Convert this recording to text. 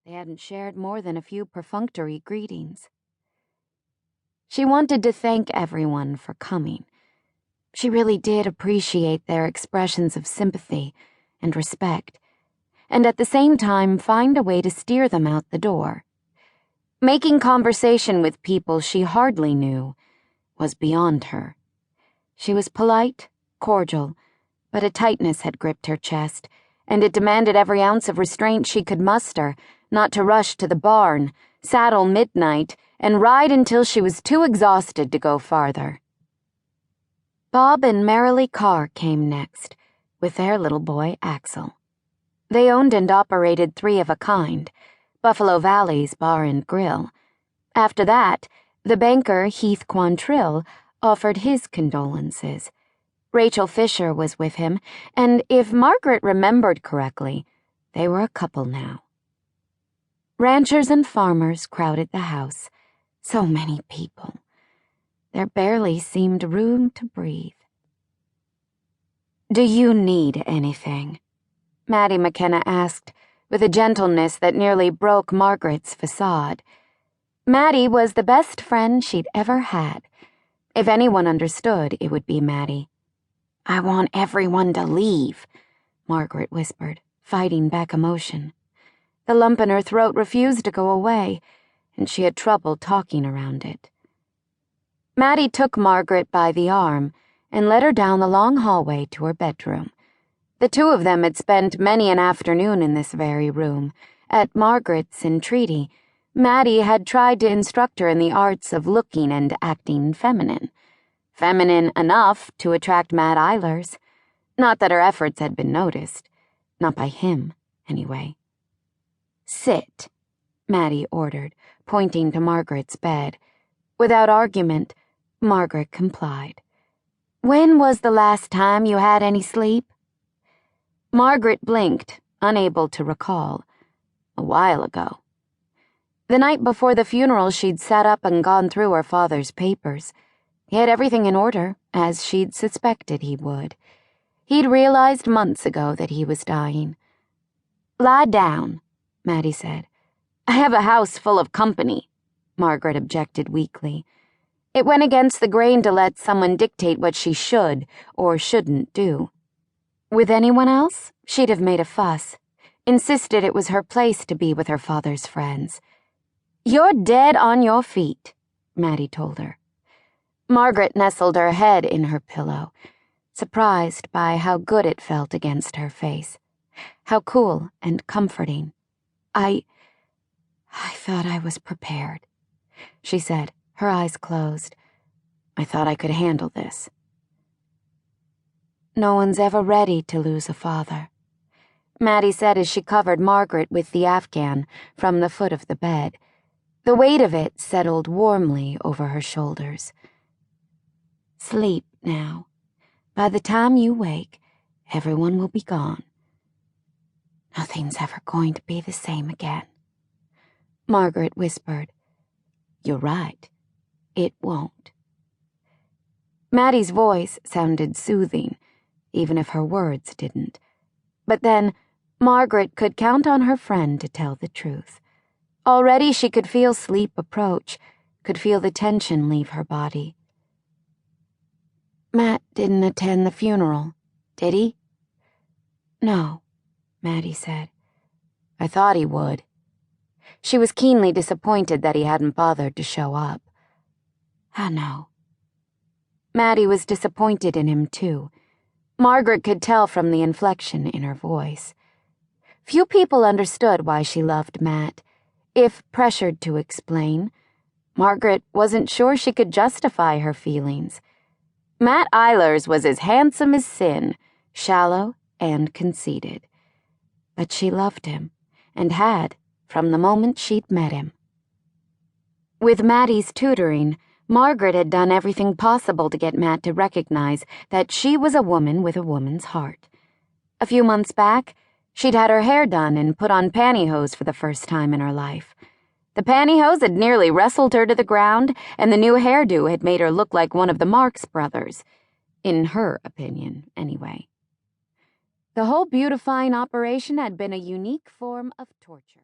They hadn't shared more than a few perfunctory greetings. She wanted to thank everyone for coming. She really did appreciate their expressions of sympathy and respect, and at the same time find a way to steer them out the door. Making conversation with people she hardly knew was beyond her. She was polite, cordial, but a tightness had gripped her chest, and it demanded every ounce of restraint she could muster not to rush to the barn, saddle midnight, and ride until she was too exhausted to go farther. Bob and Marilee Carr came next, with their little boy, Axel. They owned and operated 3 of a kind, Buffalo Valley's Bar and Grill. After that, the banker, Heath Quantrill, offered his condolences. Rachel Fisher was with him, and if Margaret remembered correctly, they were a couple now. Ranchers and farmers crowded the house. So many people. There barely seemed room to breathe. "Do you need anything?" Maddie McKenna asked, with a gentleness that nearly broke Margaret's facade. Maddie was the best friend she'd ever had. If anyone understood, it would be Maddie. "I want everyone to leave," Margaret whispered, fighting back emotion. The lump in her throat refused to go away, and she had trouble talking around it. Maddie took Margaret by the arm and led her down the long hallway to her bedroom. The 2 of them had spent many an afternoon in this very room. At Margaret's entreaty, Maddie had tried to instruct her in the arts of looking and acting feminine. Feminine enough to attract Matt Eilers. Not that her efforts had been noticed. Not by him, anyway. "Sit," Maddie ordered, pointing to Margaret's bed. Without argument, Margaret complied. "When was the last time you had any sleep?" Margaret blinked, unable to recall. A while ago. The night before the funeral, she'd sat up and gone through her father's papers. He had everything in order, as she'd suspected he would. He'd realized months ago that he was dying. "Lie down," Maddie said. "I have a house full of company," Margaret objected weakly. It went against the grain to let someone dictate what she should or shouldn't do. With anyone else, she'd have made a fuss, insisted it was her place to be with her father's friends. "You're dead on your feet," Maddie told her. Margaret nestled her head in her pillow, surprised by how good it felt against her face, how cool and comforting. I thought I was prepared," she said, her eyes closed. "I thought I could handle this." "No one's ever ready to lose a father," Maddie said as she covered Margaret with the Afghan from the foot of the bed. The weight of it settled warmly over her shoulders. "Sleep now. By the time you wake, everyone will be gone. Nothing's ever going to be the same again." Margaret whispered, "You're right. It won't." Maddie's voice sounded soothing, even if her words didn't. But then, Margaret could count on her friend to tell the truth. Already she could feel sleep approach, could feel the tension leave her body. "Matt didn't attend the funeral, did he?" "No," Maddie said. "I thought he would." She was keenly disappointed that he hadn't bothered to show up. "I know." Maddie was disappointed in him, too. Margaret could tell from the inflection in her voice. Few people understood why she loved Matt. If pressured to explain, Margaret wasn't sure she could justify her feelings. Matt Eilers was as handsome as sin, shallow and conceited. But she loved him, and had, from the moment she'd met him. With Maddie's tutoring, Margaret had done everything possible to get Matt to recognize that she was a woman with a woman's heart. A few months back, she'd had her hair done and put on pantyhose for the first time in her life. The pantyhose had nearly wrestled her to the ground, and the new hairdo had made her look like one of the Marx brothers. In her opinion, anyway. The whole beautifying operation had been a unique form of torture.